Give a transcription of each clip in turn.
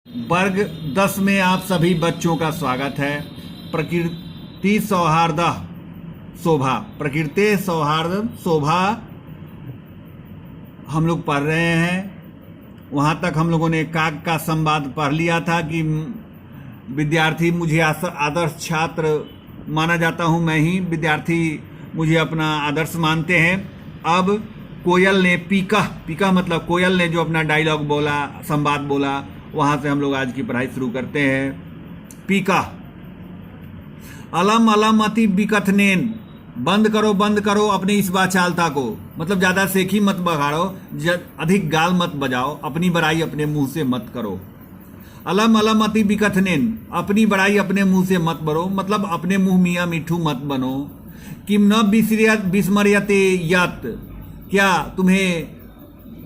वर्ग 10 में आप सभी बच्चों का स्वागत है। प्रकृति सौहार्द शोभा, प्रकृति सौहार्द शोभा हम लोग पढ़ रहे हैं। वहाँ तक हम लोगों ने काक का संवाद पढ़ लिया था कि विद्यार्थी मुझे आदर्श छात्र माना जाता हूँ, मैं ही विद्यार्थी मुझे अपना आदर्श मानते हैं। अब कोयल ने पीका मतलब कोयल ने जो अपना डायलॉग बोला, संवाद बोला, वहाँ से हम लोग आज की पढ़ाई शुरू करते हैं। पीका, अलम अलम अति विकथनेन, बंद करो अपनी इस वाचालता को, मतलब ज़्यादा सेखी मत बघाड़ो, अधिक गाल मत बजाओ, अपनी बड़ाई अपने मुंह से मत करो। अलम अलम अति विकथनेन, अपनी बड़ाई अपने मुंह से मत बनो, मतलब अपने मुंह मियाँ मिठू मत बनो। किम न विस्मर्यते यत्, क्या तुम्हें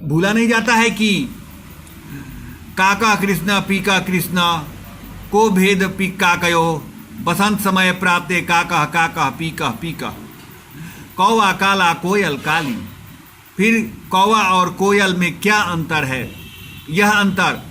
भूला नहीं जाता है कि काका कृष्ण पीका कृष्ण को भेद पीका कयो, बसंत समय प्राप्ते काका काका पीका पीका। कौवा काला कोयल काली, फिर कौवा और कोयल में क्या अंतर है? यह अंतर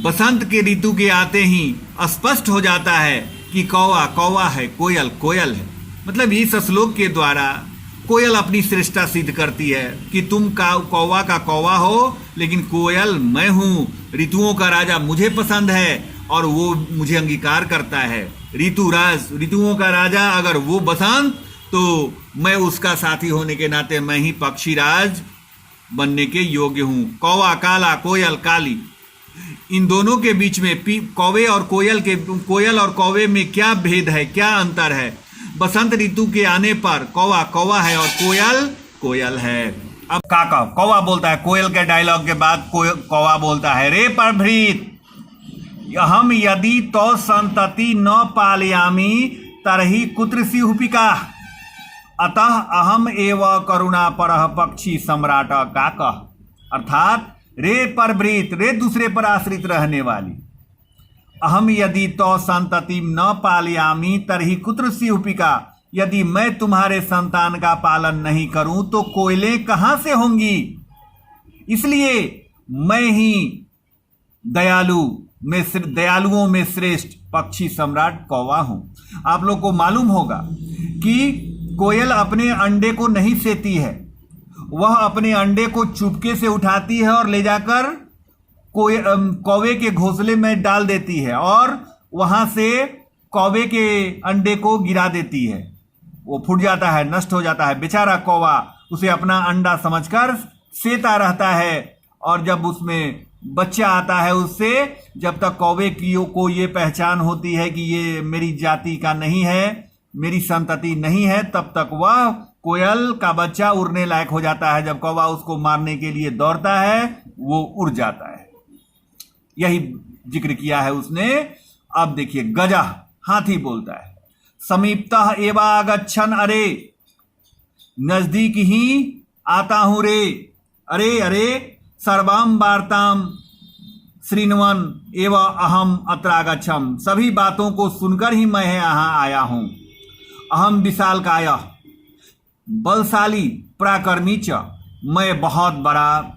बसंत के ऋतु के आते ही स्पष्ट हो जाता है कि कौवा कौवा है, कोयल कोयल है। मतलब इस श्लोक के द्वारा कोयल अपनी श्रेष्ठता सिद्ध करती है कि तुम कौवा का कौवा हो, लेकिन कोयल मैं हूँ, ऋतुओं का राजा मुझे पसंद है और वो मुझे अंगीकार करता है। ऋतुराज, ऋतुओं का राजा अगर वो बसंत, तो मैं उसका साथी होने के नाते मैं ही पक्षीराज बनने के योग्य हूँ। कौवा काला कोयल काली, इन दोनों के बीच में कौवे और कोयल और कौवे में क्या भेद है, क्या अंतर है? बसंत ऋतु के आने पर कौवा कौवा है और कोयल कोयल है। अब काका कौवा बोलता है, कोयल के डायलॉग के बाद कौवा बोलता है, रे प्रभृत हम यदि तो संतति न पालयामि तरहि कुत्र सिहुपिका, अतः अहम एव करुणा परः पक्षी सम्राट काकः। अर्थात रे प्रभृत, रे दूसरे पर आश्रित रहने वाली, अहम यदि तो संतति न पालयामि तरहि कुत्र सिहुपिका, यदि मैं तुम्हारे संतान का पालन नहीं करूं तो कोयलें कहां से होंगी? इसलिए मैं ही दयालुओं में श्रेष्ठ पक्षी सम्राट कौवा हूं। आप लोग को मालूम होगा कि कोयल अपने अंडे को नहीं सेती है, वह अपने अंडे को चुपके से उठाती है और ले जाकर कौवे के घोंसले में डाल देती है और वहां से कौवे के अंडे को गिरा देती है। वो फूट जाता है, नष्ट हो जाता है। बेचारा कौवा उसे अपना अंडा समझकर सेता रहता है और जब उसमें बच्चा आता है उससे, जब तक कौवे को ये पहचान होती है कि ये मेरी जाति का नहीं है, मेरी संतति नहीं है, तब तक वह कोयल का बच्चा उड़ने लायक हो जाता है। जब कौवा उसको मारने के लिए दौड़ता है वो उड़ जाता है। यही जिक्र किया है उसने। अब देखिए गजा, हाथी बोलता है, समीपतः एवागच्छन्, अरे नजदीक ही आता हूं रे, अरे अरे सर्वाम वार्ताम श्रृण्वन् एव अहम अत्रागच्छम्, सभी बातों को सुनकर ही मैं यहाँ आया हूं। अहम विशालकाय बलशाली पराक्रमी च, मैं बहुत बड़ा,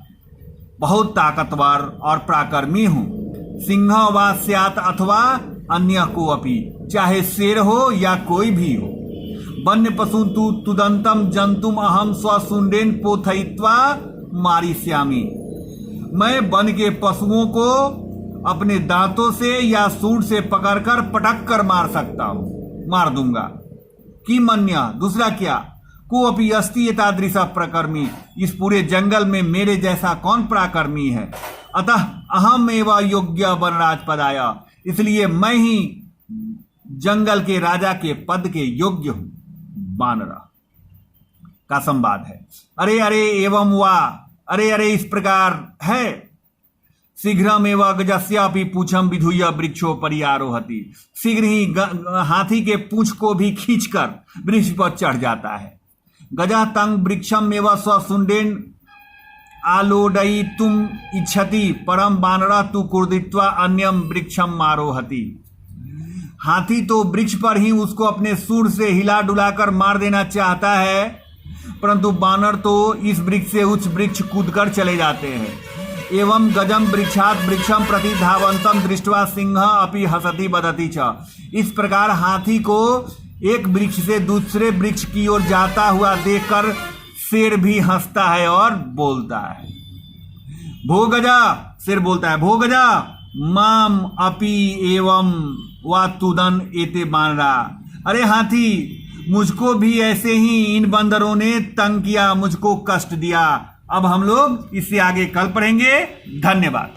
बहुत ताकतवर और पराक्रमी हूं। सिंह वा स्यात् अथवा अन्य को अपि, चाहे शेर हो या कोई भी हो। वन्य पशु तुदंतम जंतुम अहम स्वशुंडेन पोथयित्वा मारिष्यामि, मैं वन के पशुओं को अपने दांतों से या सूंड से पकड़कर पटक कर मार सकता हूं, मार दूंगा। कि मन्या, दूसरा क्या, को अपि अस्ति एतादृश प्रकर्मी, इस पूरे जंगल में मेरे जैसा कौन पराक्रमी है। अतः अहम एव योग्य वनराज पदाय, इसलिए मैं ही जंगल के राजा के पद के योग्य हूं। बानरा का संवाद है, अरे अरे एवं वा, अरे अरे इस प्रकार है। शीघ्रमेव गजस्यापि पूछम विधुय वृक्षो परियारोहति, शीघ्र ही हाथी के पूंछ को भी खींचकर वृक्ष पर चढ़ जाता है। गजा तंग वृक्षम एवं स्वशुंडेन आलोडयितुम इच्छति, परम बानरा तु कुर्दित्वा अन्यम वृक्षम आरोहति। हाथी तो वृक्ष पर ही उसको अपने सूंड से हिला डुलाकर मार देना चाहता है, परंतु बानर तो इस वृक्ष से उस वृक्ष कूदकर चले जाते हैं। एवं गजम वृक्षात वृक्षम प्रति धावंतम दृष्ट्वा सिंह अपि हसति बदति च। इस प्रकार हाथी को एक वृक्ष से दूसरे वृक्ष की ओर जाता हुआ देखकर शेर भी हंसता है और बोलता है। भोगजा, शेर बोलता है, भोगजा माम अपि एवं वा तुदन एते बानरा। अरे हाथी, मुझको भी ऐसे ही इन बंदरों ने तंग किया, मुझको कष्ट दिया। अब हम लोग इससे आगे कल पढ़ेंगे। धन्यवाद।